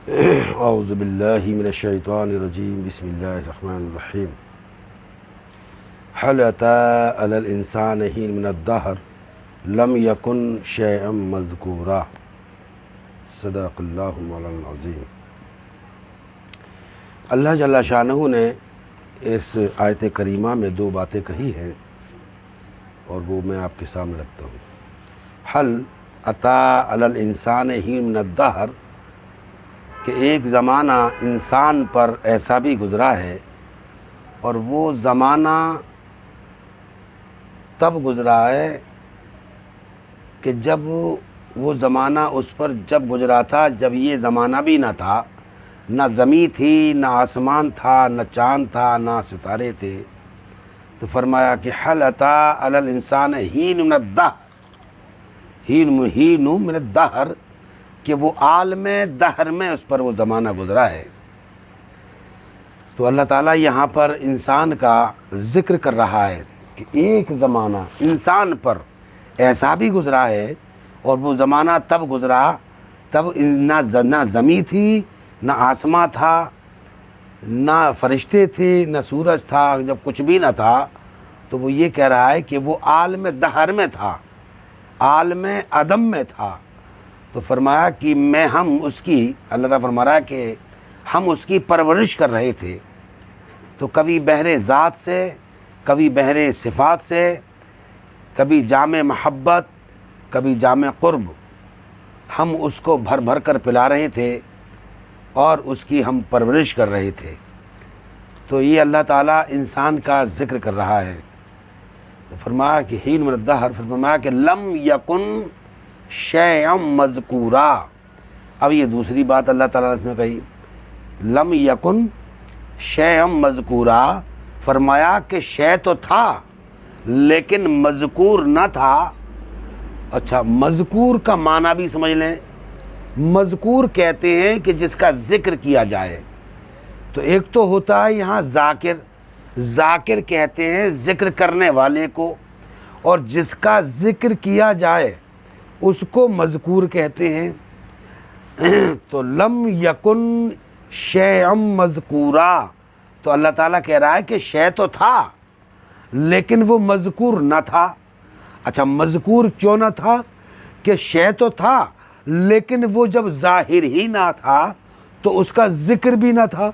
اعوذ باللہ من الشیطان الرجیم بسم اللہ الرحمن الرحیم هل أتى على الإنسان حين من الدهر لم يكن شيئا مذکورا صدق اللہ مولانا العظیم۔ اللہ جل شانہ نے اس آیت کریمہ میں دو باتیں کہی ہیں اور وہ میں آپ کے سامنے رکھتا ہوں۔ حل عطا علی الانسان حین من الدہر، کہ ایک زمانہ انسان پر ایسا بھی گزرا ہے اور وہ زمانہ تب گزرا ہے کہ جب وہ زمانہ اس پر جب گزرا تھا جب یہ زمانہ بھی نہ تھا، نہ زمین تھی، نہ آسمان تھا، نہ چاند تھا، نہ ستارے تھے۔ تو فرمایا کہ حل عطا علی الانسان حین من الدہر، حین من الدہر، کہ وہ عالم دہر میں اس پر وہ زمانہ گزرا ہے۔ تو اللہ تعالیٰ یہاں پر انسان کا ذکر کر رہا ہے کہ ایک زمانہ انسان پر ایسا بھی گزرا ہے اور وہ زمانہ تب گزرا تب نہ زمین تھی، نہ آسماں تھا، نہ فرشتے تھے، نہ سورج تھا، جب کچھ بھی نہ تھا۔ تو وہ یہ کہہ رہا ہے کہ وہ عالم دہر میں تھا، عالم عدم میں تھا۔ تو فرمایا کہ ہم اس کی، اللہ تعالیٰ فرما رہا ہے کہ ہم اس کی پرورش کر رہے تھے۔ تو کبھی بحر ذات سے، کبھی بحر صفات سے، کبھی جامع محبت، کبھی جامع قرب، ہم اس کو بھر بھر کر پلا رہے تھے اور اس کی ہم پرورش کر رہے تھے۔ تو یہ اللہ تعالیٰ انسان کا ذکر کر رہا ہے۔ تو فرمایا کہ حین من الدہر، فرمایا کہ لم یکن شیئا مذکورا۔ اب یہ دوسری بات اللہ تعالیٰ نے اس میں کہی، لم یکن شیئا مذکورا، فرمایا کہ شے تو تھا لیکن مذکور نہ تھا۔ اچھا، مذکور کا معنی بھی سمجھ لیں۔ مذکور کہتے ہیں کہ جس کا ذکر کیا جائے۔ تو ایک تو ہوتا ہے یہاں ذاکر، ذاکر کہتے ہیں ذکر کرنے والے کو، اور جس کا ذکر کیا جائے اس کو مذکور کہتے ہیں۔ تو لم یکن شیئا مذکورا، تو اللہ تعالیٰ کہہ رہا ہے کہ شے تو تھا لیکن وہ مذکور نہ تھا۔ اچھا، مذکور کیوں نہ تھا؟ کہ شے تو تھا لیکن وہ جب ظاہر ہی نہ تھا تو اس کا ذکر بھی نہ تھا۔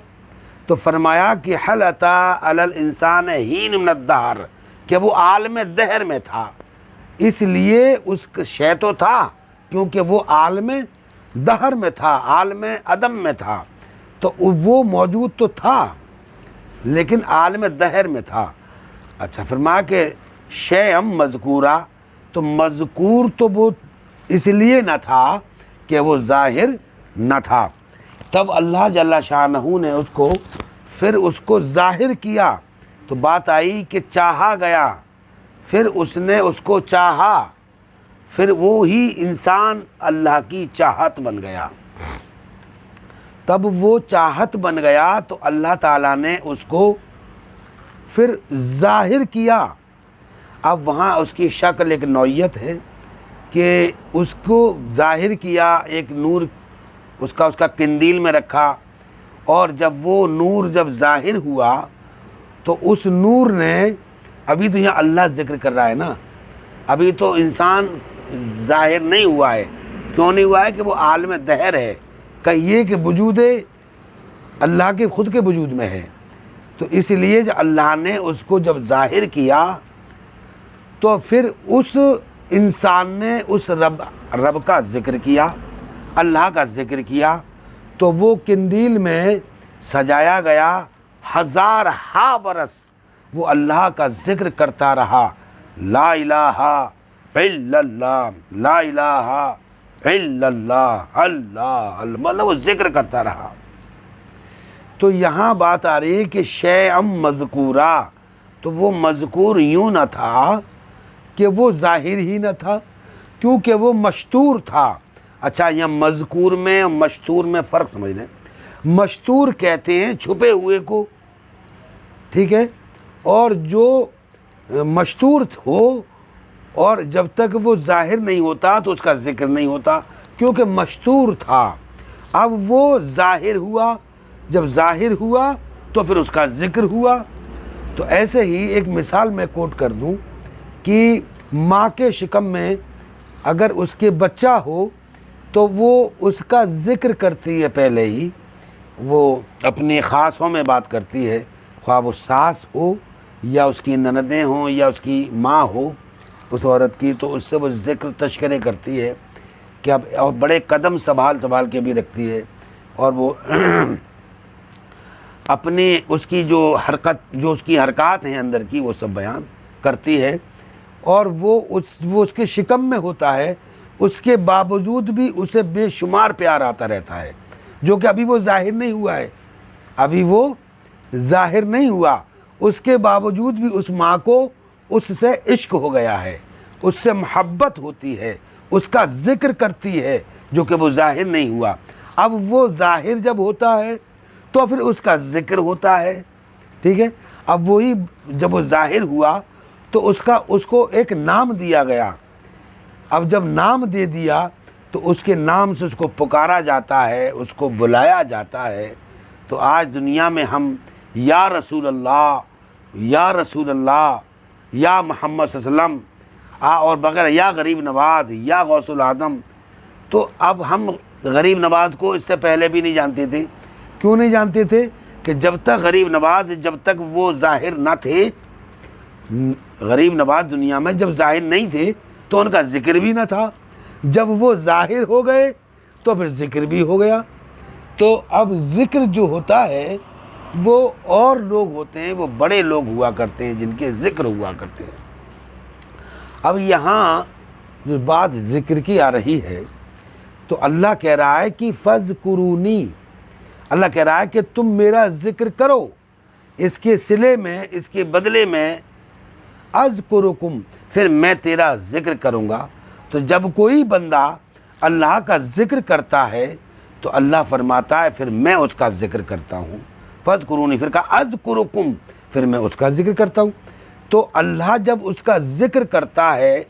تو فرمایا کہ حل عطا علی الانسان حین من الدہر، کہ وہ عالم دہر میں تھا، اس لیے اس کا شے تو تھا کیونکہ وہ عالم دہر میں تھا، عالم عدم میں تھا۔ تو وہ موجود تو تھا لیکن عالم دہر میں تھا۔ اچھا، فرمایا کہ شیئا مذکورا، تو مذکور تو وہ اس لیے نہ تھا کہ وہ ظاہر نہ تھا۔ تب اللہ جل شانہ نے اس کو ظاہر کیا۔ تو بات آئی کہ چاہا گیا، پھر اس نے اس کو چاہا، پھر وہی انسان اللہ کی چاہت بن گیا۔ تب وہ چاہت بن گیا تو اللہ تعالیٰ نے اس کو پھر ظاہر کیا۔ اب وہاں اس کی شکل ایک نوعیت ہے کہ اس کو ظاہر کیا، ایک نور اس کا قندیل میں رکھا، اور جب وہ نور جب ظاہر ہوا تو اس نور نے، ابھی تو یہاں اللہ ذکر کر رہا ہے نا، ابھی تو انسان ظاہر نہیں ہوا ہے۔ کیوں نہیں ہوا ہے؟ کہ وہ عالم دہر ہے، کہیے کہ وجود اللہ کے خود کے وجود میں ہے۔ تو اس لیے جب اللہ نے اس کو جب ظاہر کیا تو پھر اس انسان نے اس رب کا ذکر کیا، اللہ کا ذکر کیا، تو وہ قندیل میں سجایا گیا، ہزار ہا برس وہ اللہ کا ذکر کرتا رہا، لا الہ الا اللہ، لا الہ الا اللہ، اللہ، مطلب وہ ذکر کرتا رہا۔ تو یہاں بات آ رہی ہے کہ شیئا مذکورا، تو وہ مذکور یوں نہ تھا کہ وہ ظاہر ہی نہ تھا، کیونکہ وہ مستور تھا۔ اچھا، یہ مذکور میں اور مستور میں فرق سمجھ لیں۔ مستور کہتے ہیں چھپے ہوئے کو، ٹھیک ہے، اور جو مستور ہو اور جب تک وہ ظاہر نہیں ہوتا تو اس کا ذکر نہیں ہوتا، کیونکہ مستور تھا۔ اب وہ ظاہر ہوا، جب ظاہر ہوا تو پھر اس کا ذکر ہوا۔ تو ایسے ہی ایک مثال میں کوٹ کر دوں کہ ماں کے شکم میں اگر اس کے بچہ ہو تو وہ اس کا ذکر کرتی ہے، پہلے ہی وہ اپنے خاصوں میں بات کرتی ہے، خواہ وہ ساس ہو یا اس کی نندیں ہوں یا اس کی ماں ہو اس عورت کی، تو اس سے وہ ذکر تشکرے کرتی ہے کہ اب، اور بڑے قدم سنبھال کے بھی رکھتی ہے، اور وہ اپنے اس کی جو اس کی حرکات ہیں اندر کی وہ سب بیان کرتی ہے، اور وہ اس کے شکم میں ہوتا ہے، اس کے باوجود بھی اسے بے شمار پیار آتا رہتا ہے، جو کہ ابھی وہ ظاہر نہیں ہوا ہے، ابھی وہ ظاہر نہیں ہوا، اس کے باوجود بھی اس ماں کو اس سے عشق ہو گیا ہے، اس سے محبت ہوتی ہے، اس کا ذکر کرتی ہے، جو کہ وہ ظاہر نہیں ہوا۔ اب وہ ظاہر جب ہوتا ہے تو پھر اس کا ذکر ہوتا ہے، ٹھیک ہے۔ اب وہی جب وہ ظاہر ہوا تو اس کو ایک نام دیا گیا۔ اب جب نام دے دیا تو اس کے نام سے اس کو پکارا جاتا ہے، اس کو بلایا جاتا ہے۔ تو آج دنیا میں ہم یا رسول اللہ، یا رسول اللہ، یا محمد صلی اللہ علیہ وسلم اور بغیر یا غریب نواز، یا غوث العظم، تو اب ہم غریب نواز کو اس سے پہلے بھی نہیں جانتے تھے۔ کیوں نہیں جانتے تھے؟ کہ جب تک غریب نواز، جب تک وہ ظاہر نہ تھے، غریب نواز دنیا میں جب ظاہر نہیں تھے تو ان کا ذکر بھی نہ تھا، جب وہ ظاہر ہو گئے تو پھر ذکر بھی ہو گیا۔ تو اب ذکر جو ہوتا ہے وہ اور لوگ ہوتے ہیں، وہ بڑے لوگ ہوا کرتے ہیں جن کے ذکر ہوا کرتے ہیں۔ اب یہاں جو بات ذکر کی آ رہی ہے تو اللہ کہہ رہا ہے کہ فَاذْكُرُونِی، اللہ کہہ رہا ہے کہ تم میرا ذکر کرو، اس کے صلے میں، اس کے بدلے میں اذکرکم، پھر میں تیرا ذکر کروں گا۔ تو جب کوئی بندہ اللہ کا ذکر کرتا ہے تو اللہ فرماتا ہے پھر میں اس کا ذکر کرتا ہوں۔ فَاذْكُرُونِی، پھر کہا اذکرکم، پھر میں اس کا ذکر کرتا ہوں۔ تو اللہ جب اس کا ذکر کرتا ہے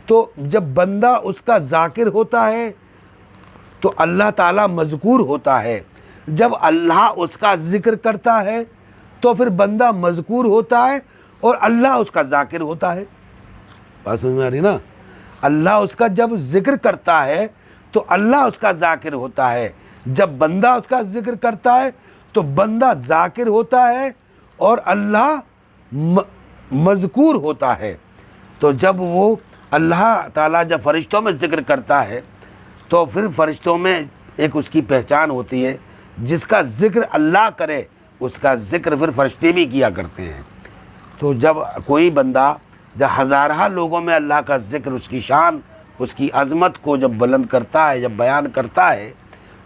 تو جب بندہ اس کا ذاکر ہوتا ہے تو اللہ تعالیٰ مذکور ہوتا ہے، جب اللہ اس کا ذکر کرتا ہے تو پھر بندہ مذکور ہوتا ہے اور اللہ اس کا ذاکر ہوتا ہے۔ بات سمجھ میں آ رہی نا؟ اللہ اس کا جب ذکر کرتا ہے تو اللہ اس کا ذاکر ہوتا ہے، جب بندہ اس کا ذکر کرتا ہے تو بندہ ذاکر ہوتا ہے اور اللہ مذکور ہوتا ہے۔ تو جب وہ اللہ تعالیٰ جب فرشتوں میں ذکر کرتا ہے تو پھر فرشتوں میں ایک اس کی پہچان ہوتی ہے، جس کا ذکر اللہ کرے اس کا ذکر پھر فرشتے بھی کیا کرتے ہیں۔ تو جب کوئی بندہ جب ہزارہ لوگوں میں اللہ کا ذکر، اس کی شان، اس کی عظمت کو جب بلند کرتا ہے، جب بیان کرتا ہے،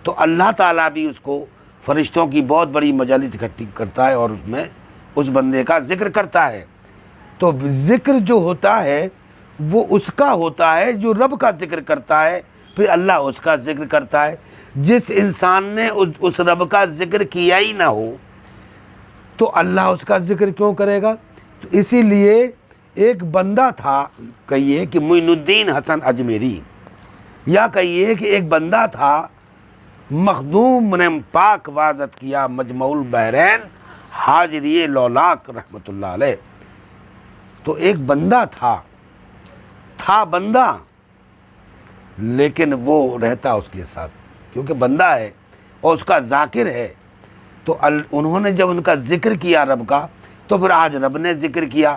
تو اللہ تعالیٰ بھی اس کو فرشتوں کی بہت بڑی مجالس اکٹھی کرتا ہے اور اس میں اس بندے کا ذکر کرتا ہے۔ تو ذکر جو ہوتا ہے وہ اس کا ہوتا ہے جو رب کا ذکر کرتا ہے، پھر اللہ اس کا ذکر کرتا ہے۔ جس انسان نے اس رب کا ذکر کیا ہی نہ ہو تو اللہ اس کا ذکر کیوں کرے گا؟ تو اسی لیے ایک بندہ تھا، کہیے کہ معین الدین حسن اجمیری، یا کہیے کہ ایک بندہ تھا مخدوم نے پاک واضح کیا مجمع البحرین حاجری لولاک رحمۃ اللہ علیہ۔ تو ایک بندہ تھا بندہ، لیکن وہ رہتا اس کے ساتھ، کیونکہ بندہ ہے اور اس کا ذاکر ہے۔ تو انہوں نے جب ان کا ذکر کیا رب کا تو پھر آج رب نے ذکر کیا۔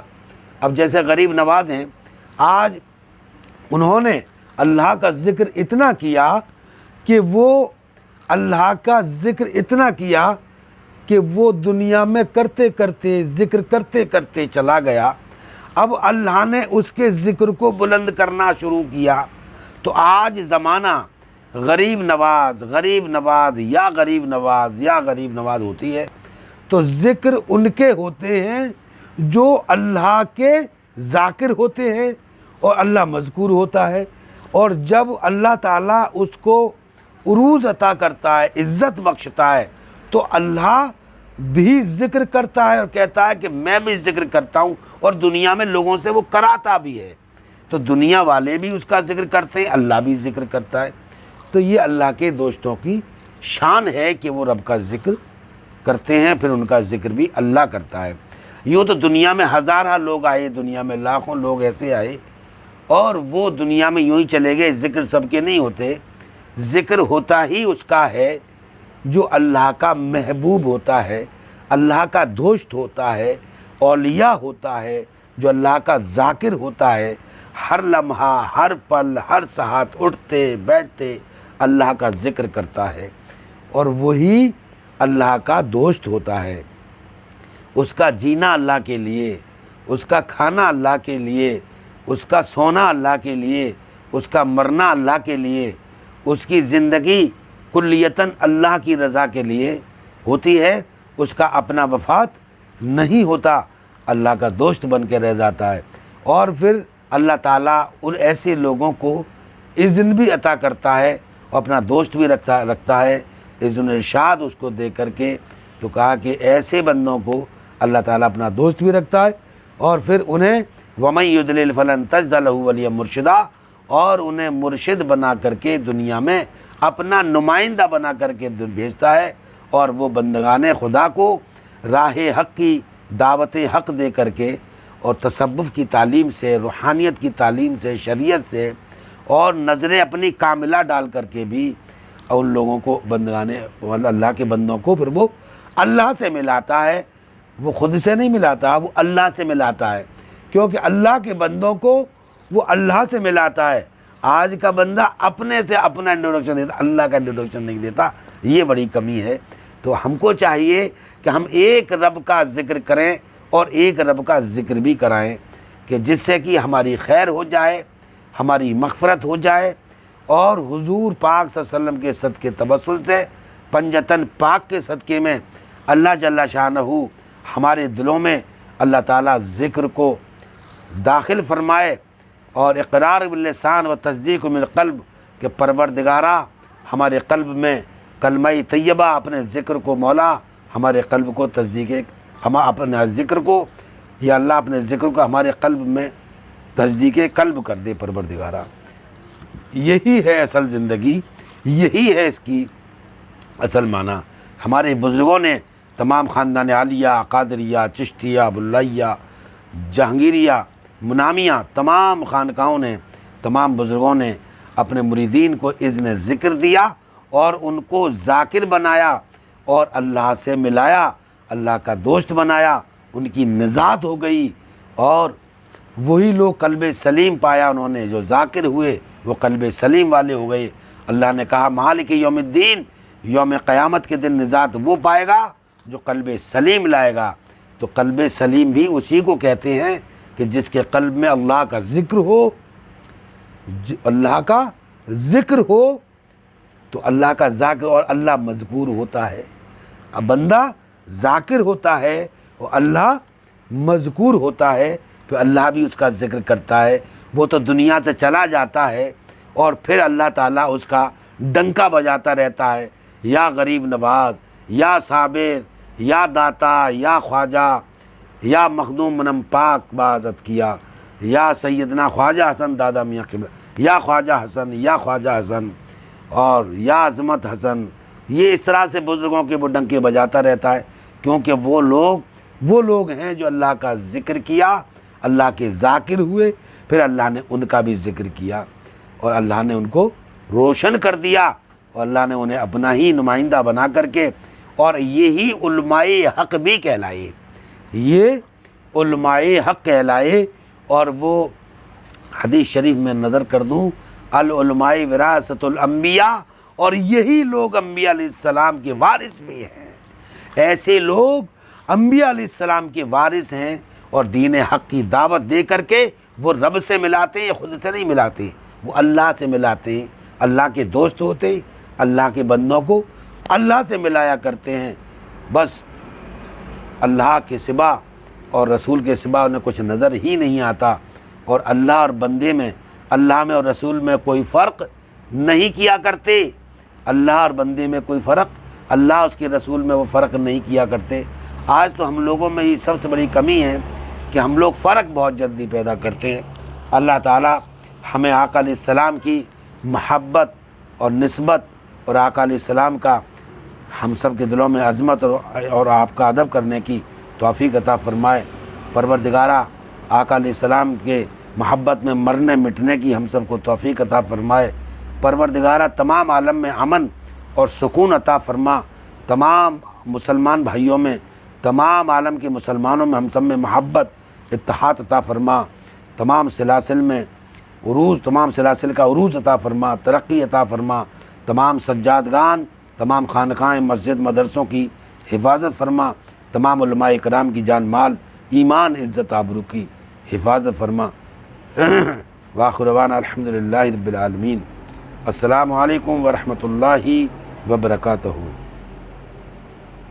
اب جیسے غریب نواز ہیں، آج انہوں نے اللہ کا ذکر اتنا کیا کہ وہ اللہ کا ذکر اتنا کیا کہ وہ دنیا میں کرتے کرتے ذکر کرتے کرتے چلا گیا۔ اب اللہ نے اس کے ذکر کو بلند کرنا شروع کیا۔ تو آج زمانہ غریب نواز یا غریب نواز ہوتی ہے، تو ذکر ان کے ہوتے ہیں جو اللہ کے ذاکر ہوتے ہیں اور اللہ مذکور ہوتا ہے۔ اور جب اللہ تعالیٰ اس کو عروج عطا کرتا ہے، عزت بخشتا ہے، تو اللہ بھی ذکر کرتا ہے اور کہتا ہے کہ میں بھی ذکر کرتا ہوں، اور دنیا میں لوگوں سے وہ کراتا بھی ہے۔ تو دنیا والے بھی اس کا ذکر کرتے ہیں، اللہ بھی ذکر کرتا ہے۔ تو یہ اللہ کے دوستوں کی شان ہے کہ وہ رب کا ذکر کرتے ہیں، پھر ان کا ذکر بھی اللہ کرتا ہے۔ یوں تو دنیا میں ہزارہ لوگ آئے، دنیا میں لاکھوں لوگ ایسے آئے اور وہ دنیا میں یوں ہی چلے گئے، ذکر سب کے نہیں ہوتے۔ ذکر ہوتا ہی اس کا ہے جو اللہ کا محبوب ہوتا ہے، اللہ کا دوست ہوتا ہے، اولیاء ہوتا ہے، جو اللہ کا ذاکر ہوتا ہے، ہر لمحہ، ہر پل، ہر ساعت اٹھتے بیٹھتے اللہ کا ذکر کرتا ہے، اور وہی اللہ کا دوست ہوتا ہے۔ اس کا جینا اللہ کے لیے، اس کا کھانا اللہ کے لیے، اس کا سونا اللہ کے لیے، اس کا مرنا اللہ کے لیے، اس کی زندگی کلیتاً اللہ کی رضا کے لیے ہوتی ہے۔ اس کا اپنا وفات نہیں ہوتا، اللہ کا دوست بن کے رہ جاتا ہے۔ اور پھر اللہ تعالیٰ ان ایسے لوگوں کو اذن بھی عطا کرتا ہے اور اپنا دوست بھی رکھتا ہے، اذن ارشاد اس کو دے کر کے۔ تو کہا کہ ایسے بندوں کو اللہ تعالیٰ اپنا دوست بھی رکھتا ہے، اور پھر انہیں وَمَن يُضْلِلْ فَلَن تَجِدَ لَهُ وَلِيًّا مُرْشِدًا، اور انہیں مرشد بنا کر کے دنیا میں اپنا نمائندہ بنا کر کے بھیجتا ہے، اور وہ بندگان خدا کو راہ حق کی دعوت حق دے کر کے اور تصوف کی تعلیم سے، روحانیت کی تعلیم سے، شریعت سے اور نظریں اپنی کاملہ ڈال کر کے بھی ان لوگوں کو بندگان اللہ کے بندوں کو پھر وہ اللہ سے ملاتا ہے۔ وہ خود سے نہیں ملاتا، وہ اللہ سے ملاتا ہے، کیونکہ اللہ کے بندوں کو وہ اللہ سے ملاتا ہے۔ آج کا بندہ اپنے سے اپنا انٹروڈکشن دیتا، اللہ کا انٹروڈکشن نہیں دیتا، یہ بڑی کمی ہے۔ تو ہم کو چاہیے کہ ہم ایک رب کا ذکر کریں اور ایک رب کا ذکر بھی کرائیں، کہ جس سے کہ ہماری خیر ہو جائے، ہماری مغفرت ہو جائے، اور حضور پاک صلی اللہ علیہ وسلم کے صدقے تبسل سے، پنجتن پاک کے صدقے میں اللہ جل شانہ ہمارے دلوں میں اللہ تعالیٰ ذکر کو داخل فرمائے، اور اقرار باللسان و تصدیق بالقلب کہ پروردگارہ ہمارے قلب میں کلمہ طیبہ اپنے ذکر کو، مولا ہمارے قلب کو تصدیق، ہم اپنے ذکر کو، یا اللہ اپنے ذکر کو ہمارے قلب میں تصدیق قلب کر دے پروردگارہ۔ یہی ہے اصل زندگی، یہی ہے اس کی اصل معنی۔ ہمارے بزرگوں نے، تمام خاندان عالیہ، قادریہ، چشتیہ، بلائیہ، جہانگیریہ، منامیہ، تمام خانقاہوں نے، تمام بزرگوں نے اپنے مریدین کو اذن ذکر دیا اور ان کو ذاکر بنایا اور اللہ سے ملایا، اللہ کا دوست بنایا، ان کی نجات ہو گئی، اور وہی لوگ قلب سلیم پایا انہوں نے، جو ذاکر ہوئے وہ قلب سلیم والے ہو گئے۔ اللہ نے کہا مالک یوم الدین، یوم قیامت کے دن نجات وہ پائے گا جو قلب سلیم لائے گا۔ تو قلب سلیم بھی اسی کو کہتے ہیں کہ جس کے قلب میں اللہ کا ذکر ہو، اللہ کا ذکر ہو، تو اللہ کا ذاکر اور اللہ مذکور ہوتا ہے۔ اب بندہ ذاکر ہوتا ہے اور اللہ مذکور ہوتا ہے، پھر اللہ بھی اس کا ذکر کرتا ہے۔ وہ تو دنیا سے چلا جاتا ہے اور پھر اللہ تعالیٰ اس کا ڈنکا بجاتا رہتا ہے، یا غریب نواز، یا صابر، یا داتا، یا خواجہ، یا مخدوم منم پاک بازت کیا، یا سیدنا خواجہ حسن دادا میاں قبلہ، یا خواجہ حسن، یا خواجہ حسن، اور یا عظمت حسن۔ یہ اس طرح سے بزرگوں کے وہ ڈنکے بجاتا رہتا ہے، کیونکہ وہ لوگ ہیں جو اللہ کا ذکر کیا، اللہ کے ذاکر ہوئے، پھر اللہ نے ان کا بھی ذکر کیا اور اللہ نے ان کو روشن کر دیا، اور اللہ نے انہیں اپنا ہی نمائندہ بنا کر کے، اور یہی علماء حق بھی کہلائے، یہ علماء حق کہلائے۔ اور وہ حدیث شریف میں نظر کر دوں، العلماء وراثت الانبیاء، اور یہی لوگ انبیاء علیہ السلام کے وارث بھی ہیں۔ ایسے لوگ انبیاء علیہ السلام کے وارث ہیں، اور دین حق کی دعوت دے کر کے وہ رب سے ملاتے ہیں، خود سے نہیں ملاتے، وہ اللہ سے ملاتے ہیں، اللہ کے دوست ہوتے ہیں، اللہ کے بندوں کو اللہ سے ملایا کرتے ہیں۔ بس اللہ کے سوا اور رسول کے سوا انہیں کچھ نظر ہی نہیں آتا، اور اللہ اور بندے میں، اللہ میں اور رسول میں کوئی فرق نہیں کیا کرتے، اللہ اور بندے میں کوئی فرق، اللہ اس کے رسول میں وہ فرق نہیں کیا کرتے۔ آج تو ہم لوگوں میں یہ سب سے بڑی کمی ہے کہ ہم لوگ فرق بہت جلدی پیدا کرتے ہیں۔ اللہ تعالیٰ ہمیں آقا علیہ السلام کی محبت اور نسبت اور آقا علیہ السلام کا ہم سب کے دلوں میں عظمت اور آپ کا ادب کرنے کی توفیق عطا فرمائے۔ پروردگارہ آقا علیہ السلام کے محبت میں مرنے مٹنے کی ہم سب کو توفیق عطا فرمائے۔ پروردگارہ تمام عالم میں امن اور سکون عطا فرما، تمام مسلمان بھائیوں میں، تمام عالم کے مسلمانوں میں ہم سب میں محبت اتحاد عطا فرما، تمام سلاسل میں عروج، تمام سلاسل کا عروج عطا فرما، ترقی عطا فرما، تمام سجادگان، تمام خانقاہیں، مسجد، مدرسوں کی حفاظت فرما، تمام علماء کرام کی جان مال، ایمان، عزت، آبرو کی حفاظت فرما۔ وآخر دعوانا الحمدللہ رب العالمین۔ السلام علیکم ورحمۃ اللہ وبرکاتہ۔